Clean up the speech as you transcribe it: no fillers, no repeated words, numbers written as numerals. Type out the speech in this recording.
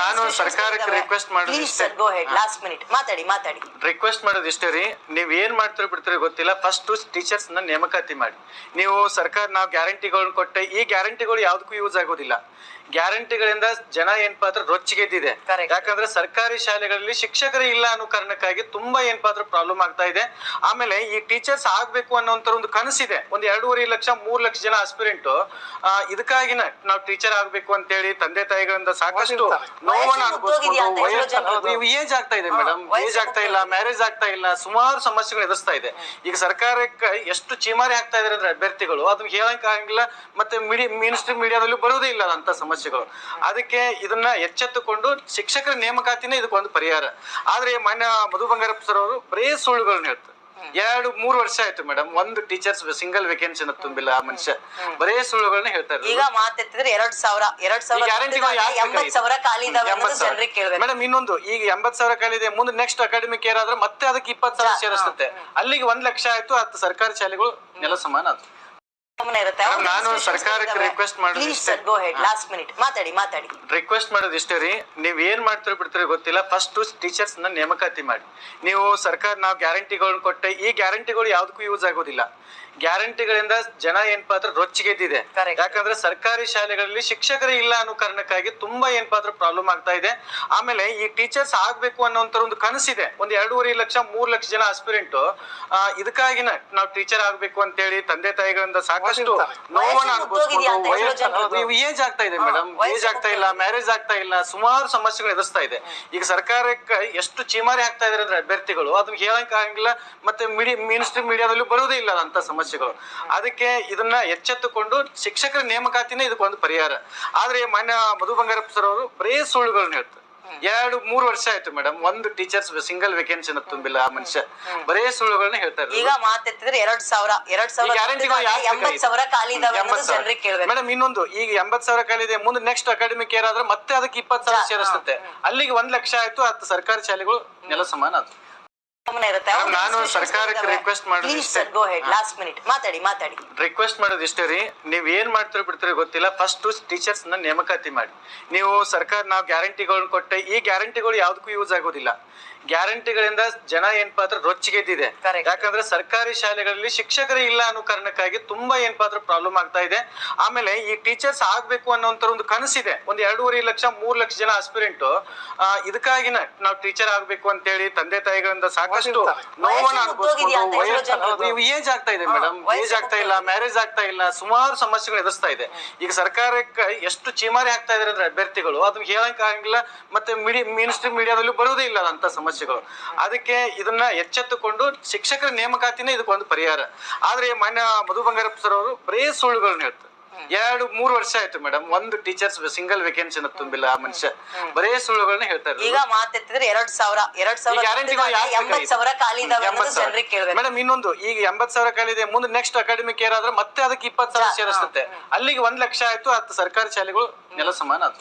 ನಾನು ಸರ್ಕಾರಕ್ಕೆ ರಿಕ್ವೆಸ್ಟ್ ಮಾಡೋದಿಷ್ಟೇ ರೀ. ನೀವ್ ಏನ್ ಮಾಡ್ತೀರಿ ಬಿಡ್ತೀರಿ ಗೊತ್ತಿಲ್ಲ. ಫಸ್ಟ್ ಟೀಚರ್ಸ್ ನ ನೇಮಕಾತಿ ಮಾಡಿ. ನೀವು ಸರ್ಕಾರ ನಾವು ಗ್ಯಾರಂಟಿಗಳನ್ನ ಕೊಟ್ಟೆ, ಈ ಗ್ಯಾರಂಟಿಗಳು ಯಾವ್ದಕ್ಕೂ ಯೂಸ್ ಆಗೋದಿಲ್ಲ. ಗ್ಯಾರಂಟಿಗಳಿಂದ ಜನ ಏನಪ್ಪಾ ಅಂದ್ರೆ ರೊಚ್ಚಿಗೆದ್ದಿದೆ. ಯಾಕಂದ್ರೆ ಸರ್ಕಾರಿ ಶಾಲೆಗಳಲ್ಲಿ ಶಿಕ್ಷಕರು ಇಲ್ಲ ಅನ್ನೋ ಕಾರಣಕ್ಕಾಗಿ ತುಂಬಾ ಏನಪ್ಪಾ ಅಂದ್ರೆ ಪ್ರಾಬ್ಲಮ್ ಆಗ್ತಾ ಇದೆ. ಆಮೇಲೆ ಈ ಟೀಚರ್ಸ್ ಆಗ್ಬೇಕು ಅನ್ನೋಂತ ಒಂದು ಕನಸಿದೆ. 2.5 ಲಕ್ಷ 3 ಲಕ್ಷ ಜನ ಆಸ್ಪಿರೆಂಟ್ ಇದಕ್ಕಾಗಿನ ನಾವು ಟೀಚರ್ ಆಗ್ಬೇಕು ಅಂತ ಹೇಳಿ ತಂದೆ ತಾಯಿಗಳಿಂದ ಸಾಕಷ್ಟು ನೋವನ್ನ ಅನುಭವಿಸ್ಕೊಂಡು ಏಜ್ ಆಗ್ತಾ ಇದೆ ಮೇಡಮ್, ಏಜ್ ಆಗ್ತಾ ಇಲ್ಲ, ಮ್ಯಾರೇಜ್ ಆಗ್ತಾ ಇಲ್ಲ, ಸುಮಾರು ಸಮಸ್ಯೆಗಳು ಎದುರಿಸ್ತಾ ಇದೆ. ಈಗ ಸರ್ಕಾರಕ್ಕೆ ಎಷ್ಟು ಚೀಮಾರಿ ಆಗ್ತಾ ಇದಾರೆ ಅಂದ್ರೆ ಅಭ್ಯರ್ಥಿಗಳು ಅದನ್ನ ಹೇಳಕ್ ಆಗಂಗಿಲ್ಲ. ಮತ್ತೆ ಮೇನ್ ಸ್ಟ್ರೀಮ್ ಮೀಡಿಯಾದಲ್ಲೂ ಬರೋದೇ ಇಲ್ಲ ಅಂತ ಸಮಸ್ಯೆಗಳು. ಅದಕ್ಕೆ ಇದನ್ನ ಎಚ್ಚೆತ್ತುಕೊಂಡು ಶಿಕ್ಷಕರ ನೇಮಕಾತಿನೇ ಇದಕ್ಕೊಂದು ಪರಿಹಾರ. ಆದ್ರೆ ಮಾನ್ಯ ಮಧು ಬಂಗಾರಪ್ಪ ಸರ್ ಅವರು ಬರೇ ಸುಳ್ಳುಗಳನ್ನ ಹೇಳ್ತಾರೆ. 2-3 ವರ್ಷ ಆಯ್ತು ಮೇಡಮ್, ಒಂದು ಟೀಚರ್ಸ್ ಸಿಂಗಲ್ ವೇಕೆನ್ಸಿ ತುಂಬಿಲ್ಲ ಆ ಮನುಷ್ಯ. ಬರೇ ಸುಳ್ಳುಗಳನ್ನ ಹೇಳ್ತಾರೆ. ಈಗ ಮಾತೆತ್ತಿದ್ರೆ 2,000 ಮೇಡಮ್ ಇನ್ನೊಂದು, ಈಗ 80,000 ಖಾಲಿ ಇದೆ. ಮುಂದೆ ನೆಕ್ಸ್ಟ್ ಅಕಾಡೆಮಿಕ್ ಇಯರ್ ಆದ್ರೆ ಮತ್ತೆ ಅದಕ್ಕೆ 20,000 ಸೇರಿಸುತ್ತೆ. ಅಲ್ಲಿಗೆ 1 ಲಕ್ಷ ಆಯ್ತು. 10 ಸರ್ಕಾರಿ ಶಾಲೆಗಳು ನೆಲ ಸಮಾನ ಅದು. ನಾನು ಸರ್ಕಾರಕ್ಕೆ ರಿಕ್ವೆಸ್ಟ್ ಮಾಡೋದಿಷ್ಟೇ ರೀ. ನೀವ್ ಏನ್ ಮಾಡ್ತೀರಿ ಬಿಡ್ತೀರಿ ಗೊತ್ತಿಲ್ಲ. ಫಸ್ಟ್ ಟೀಚರ್ಸ್ ನ ನೇಮಕಾತಿ ಮಾಡಿ. ನೀವು ಸರ್ಕಾರ ನಾವು ಗ್ಯಾರಂಟಿಗಳನ್ನ ಕೊಟ್ಟೆ, ಈ ಗ್ಯಾರಂಟಿಗಳು ಯಾವ್ದಕ್ಕೂ ಯೂಸ್ ಆಗೋದಿಲ್ಲ. ಗ್ಯಾರಂಟಿಗಳಿಂದ ಜನ ಏನಪ್ಪಾ ಅಂದ್ರೆ ರೊಚ್ಚಿಗೆದ್ದಿದೆ. ಯಾಕಂದ್ರೆ ಸರ್ಕಾರಿ ಶಾಲೆಗಳಲ್ಲಿ ಶಿಕ್ಷಕರು ಇಲ್ಲ ಅನ್ನೋ ಕಾರಣಕ್ಕಾಗಿ ತುಂಬಾ ಏನಪ್ಪಾ ಅಂದ್ರೆ ಪ್ರಾಬ್ಲಮ್ ಆಗ್ತಾ ಇದೆ. ಆಮೇಲೆ ಈ ಟೀಚರ್ಸ್ ಆಗ್ಬೇಕು ಅನ್ನೋಂತ ಒಂದು ಕನಸಿದೆ. 1.5 ಲಕ್ಷ 3 ಲಕ್ಷ ಜನ ಆಸ್ಪಿರೆಂಟ್ ಇದಕ್ಕಾಗಿನ ನಾವು ಟೀಚರ್ ಆಗ್ಬೇಕು ಅಂತ ಹೇಳಿ ತಂದೆ ತಾಯಿಗಳಿಂದ ಸಾಕಷ್ಟು ನೋವನ್ನ ಅನುಭವಿಸ್ಕೊಂಡು ಏಜ್ ಆಗ್ತಾ ಇದೆ ಮೇಡಮ್, ಏಜ್ ಆಗ್ತಾ ಇಲ್ಲ, ಮ್ಯಾರೇಜ್ ಆಗ್ತಾ ಇಲ್ಲ, ಸುಮಾರು ಸಮಸ್ಯೆಗಳು ಎದುರಿಸ್ತಾ ಇದೆ. ಈಗ ಸರ್ಕಾರಕ್ಕೆ ಎಷ್ಟು ಚೀಮಾರಿ ಆಗ್ತಾ ಇದಾರೆ ಅಂದ್ರೆ ಅಭ್ಯರ್ಥಿಗಳು ಅದನ್ನ ಹೇಳಕ್ ಆಗಂಗಿಲ್ಲ. ಮತ್ತೆ ಮೇನ್ ಸ್ಟ್ರೀಮ್ ಮೀಡಿಯಾದಲ್ಲೂ ಬರೋದೇ ಇಲ್ಲ ಅಂತ ಸಮಸ್ಯೆಗಳು. ಅದಕ್ಕೆ ಇದನ್ನ ಎಚ್ಚೆತ್ತುಕೊಂಡು ಶಿಕ್ಷಕರ ನೇಮಕಾತಿನೇ ಇದಕ್ಕೊಂದು ಪರಿಹಾರ. ಆದ್ರೆ ಮಾನ್ಯ ಮಧು ಬಂಗಾರಪ್ಪ ಸರ್ ಅವರು ಬರೇ ಸುಳ್ಳುಗಳನ್ನ ಹೇಳ್ತಾರೆ. 2-3 ವರ್ಷ ಆಯ್ತು ಮೇಡಮ್, ಒಂದು ಟೀಚರ್ಸ್ ಸಿಂಗಲ್ ವೇಕೆನ್ಸಿ ತುಂಬಿಲ್ಲ ಆ ಮನುಷ್ಯ. ಬರೇ ಸುಳ್ಳುಗಳನ್ನ ಹೇಳ್ತಾರೆ. ಈಗ ಮಾತೆತ್ತಿದ್ರೆ 2,000 ಮೇಡಮ್ ಇನ್ನೊಂದು, ಈಗ 80,000 ಖಾಲಿ ಇದೆ. ಮುಂದೆ ನೆಕ್ಸ್ಟ್ ಅಕಾಡೆಮಿಕ್ ಇಯರ್ ಆದ್ರೆ ಮತ್ತೆ ಅದಕ್ಕೆ 20,000 ಸೇರಿಸುತ್ತೆ. ಅಲ್ಲಿಗೆ 1 ಲಕ್ಷ ಆಯ್ತು. 10 ಸರ್ಕಾರಿ ಶಾಲೆಗಳು ನೆಲ ಸಮಾನ ಅದು. ನಾನು ಸರ್ಕಾರಕ್ಕೆ ರಿಕ್ವೆಸ್ಟ್ ಮಾಡೋದಿಷ್ಟೇ ರೀ. ನೀವ್ ಏನ್ ಮಾಡ್ತೀರಿ ಬಿಡ್ತೀರಿ ಗೊತ್ತಿಲ್ಲ. ಫಸ್ಟ್ ಟೀಚರ್ಸ್ ನ ನೇಮಕಾತಿ ಮಾಡಿ. ನೀವು ಸರ್ಕಾರ ನಾವು ಗ್ಯಾರಂಟಿಗಳನ್ನ ಕೊಟ್ಟೆ, ಈ ಗ್ಯಾರಂಟಿಗಳು ಯಾವ್ದಕ್ಕೂ ಯೂಸ್ ಆಗೋದಿಲ್ಲ. ಗ್ಯಾರಂಟಿಗಳಿಂದ ಜನ ಏನಪ್ಪಾ ಅಂದ್ರೆ ರೊಚ್ಚಿಗೆದ್ದಿದೆ. ಯಾಕಂದ್ರೆ ಸರ್ಕಾರಿ ಶಾಲೆಗಳಲ್ಲಿ ಶಿಕ್ಷಕರು ಇಲ್ಲ ಅನ್ನೋ ಕಾರಣಕ್ಕಾಗಿ ತುಂಬಾ ಏನಪ್ಪಾ ಅಂದ್ರೆ ಪ್ರಾಬ್ಲಮ್ ಆಗ್ತಾ ಇದೆ. ಆಮೇಲೆ ಈ ಟೀಚರ್ಸ್ ಆಗ್ಬೇಕು ಅನ್ನೋಂತ ಒಂದು ಕನಸಿದೆ. 1.5 ಲಕ್ಷ 3 ಲಕ್ಷ ಜನ ಆಸ್ಪಿರೆಂಟ್ ಇದಕ್ಕಾಗಿನ ನಾವು ಟೀಚರ್ ಆಗ್ಬೇಕು ಅಂತ ಹೇಳಿ ತಂದೆ ತಾಯಿಗಳಿಂದ ಸಾಕಷ್ಟು ನೋವನ್ನ ಅನುಭವಿಸ್ಕೊಂಡು ಏಜ್ ಆಗ್ತಾ ಇದೆ ಮೇಡಮ್, ಏಜ್ ಆಗ್ತಾ ಇಲ್ಲ, ಮ್ಯಾರೇಜ್ ಆಗ್ತಾ ಇಲ್ಲ, ಸುಮಾರು ಸಮಸ್ಯೆಗಳು ಎದುರಿಸ್ತಾ ಇದೆ. ಈಗ ಸರ್ಕಾರಕ್ಕೆ ಎಷ್ಟು ಚೀಮಾರಿ ಆಗ್ತಾ ಇದಾರೆ ಅಂದ್ರೆ ಅಭ್ಯರ್ಥಿಗಳು ಅದನ್ನ ಹೇಳಕ್ ಆಗಂಗಿಲ್ಲ. ಮತ್ತೆ ಮೇನ್ ಸ್ಟ್ರೀಮ್ ಮೀಡಿಯಾದಲ್ಲೂ ಬರೋದೇ ಇಲ್ಲ ಅಂತ ಸಮಸ್ಯೆಗಳು. ಅದಕ್ಕೆ ಇದನ್ನ ಎಚ್ಚೆತ್ತುಕೊಂಡು ಶಿಕ್ಷಕರ ನೇಮಕಾತಿನೇ ಇದಕ್ಕೊಂದು ಪರಿಹಾರ. ಆದ್ರೆ ಮಾನ್ಯ ಮಧು ಬಂಗಾರಪ್ಪ ಸರ್ ಅವರು ಬರೇ ಸುಳ್ಳುಗಳನ್ನ ಹೇಳ್ತಾರೆ. 2-3 ವರ್ಷ ಆಯ್ತು ಮೇಡಮ್, ಒಂದು ಟೀಚರ್ಸ್ ಸಿಂಗಲ್ ವೇಕೆನ್ಸಿ ತುಂಬಿಲ್ಲ ಆ ಮನುಷ್ಯ. ಬರೇ ಸುಳ್ಳುಗಳನ್ನ ಹೇಳ್ತಾರೆ. ಈಗ ಮಾತೆತ್ತಿದ್ರೆ 2,000 ಮೇಡಮ್ ಇನ್ನೊಂದು, ಈಗ 80,000 ಖಾಲಿ ಇದೆ. ಮುಂದೆ ನೆಕ್ಸ್ಟ್ ಅಕಾಡೆಮಿಕ್ ಇಯರ್ ಆದ್ರೆ ಮತ್ತೆ ಅದಕ್ಕೆ 20,000 ಸೇರಿಸುತ್ತೆ. ಅಲ್ಲಿಗೆ 1 ಲಕ್ಷ ಆಯ್ತು. 10 ಸರ್ಕಾರಿ ಶಾಲೆಗಳು ನೆಲ ಸಮಾನ ಅದು.